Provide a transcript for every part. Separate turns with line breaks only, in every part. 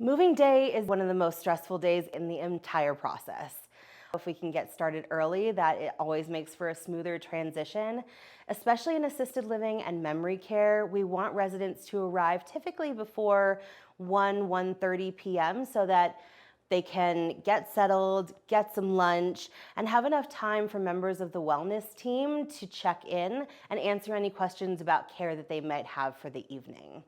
Moving day is one of the most stressful days in the entire process. If we can get started early, that it always makes for a smoother transition. Especially in assisted living and memory care, we want residents to arrive typically before 1:30 p.m. so that they can get settled, get some lunch, and have enough time for members of the wellness team to check in and answer any questions about care that they might have for the evening.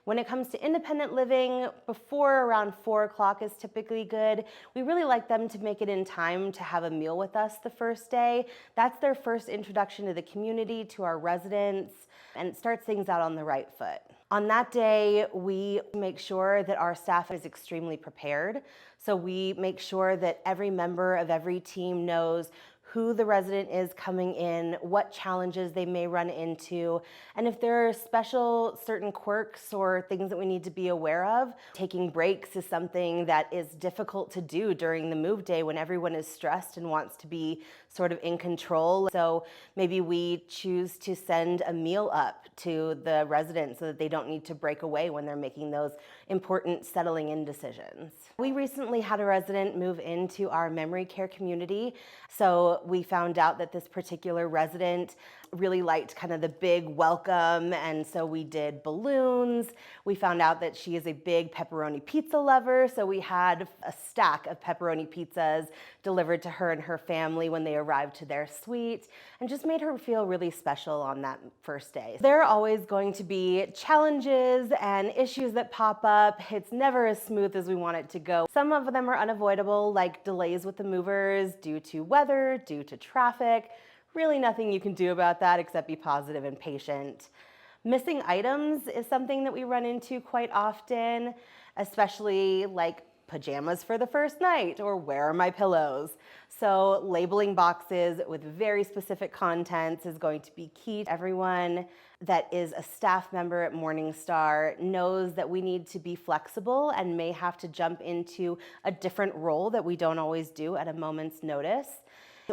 When it comes to independent living, before around 4 o'clock is typically good. We really like them to make it in time to have a meal with us the first day. That's their first introduction to the community, to our residents, and it starts things out on the right foot. On that day, we make sure that our staff is extremely prepared. So we make sure that every member of every team knows who the resident is coming in, what challenges they may run into, and if there are special certain quirks or things that we need to be aware of. Taking breaks is something that is difficult to do during the move day when everyone is stressed and wants to be sort of in control. So maybe we choose to send a meal up to the residents so that they don't need to break away when they're making those important settling in decisions. We recently had a resident move into our memory care community. So we found out that this particular resident really liked kind of the big welcome, and so we did balloons. We found out that she is a big pepperoni pizza lover, so we had a stack of pepperoni pizzas delivered to her and her family when they arrived to their suite, and just made her feel really special on that first day. There are always going to be challenges and issues that pop up. It's never as smooth as we want it to go. Some of them are unavoidable, like delays with the movers due to weather, due to traffic. Really nothing you can do about that except be positive and patient. Missing items is something that we run into quite often, especially like pajamas for the first night or where are my pillows. So labeling boxes with very specific contents is going to be key. Everyone that is a staff member at MorningStar knows that we need to be flexible and may have to jump into a different role that we don't always do at a moment's notice.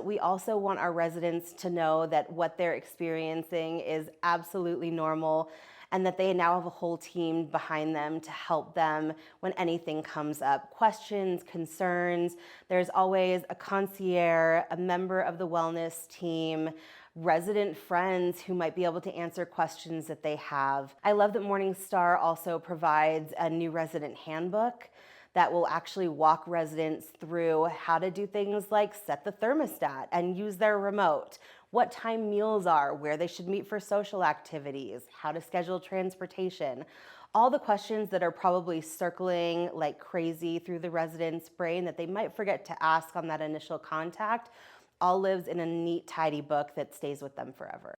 We also want our residents to know that what they're experiencing is absolutely normal and that they now have a whole team behind them to help them when anything comes up. Questions, concerns, there's always a concierge, a member of the wellness team, resident friends who might be able to answer questions that they have. I love that MorningStar also provides a new resident handbook that will actually walk residents through how to do things like set the thermostat and use their remote, what time meals are, where they should meet for social activities, how to schedule transportation. All the questions that are probably circling like crazy through the resident's brain that they might forget to ask on that initial contact all lives in a neat, tidy book that stays with them forever.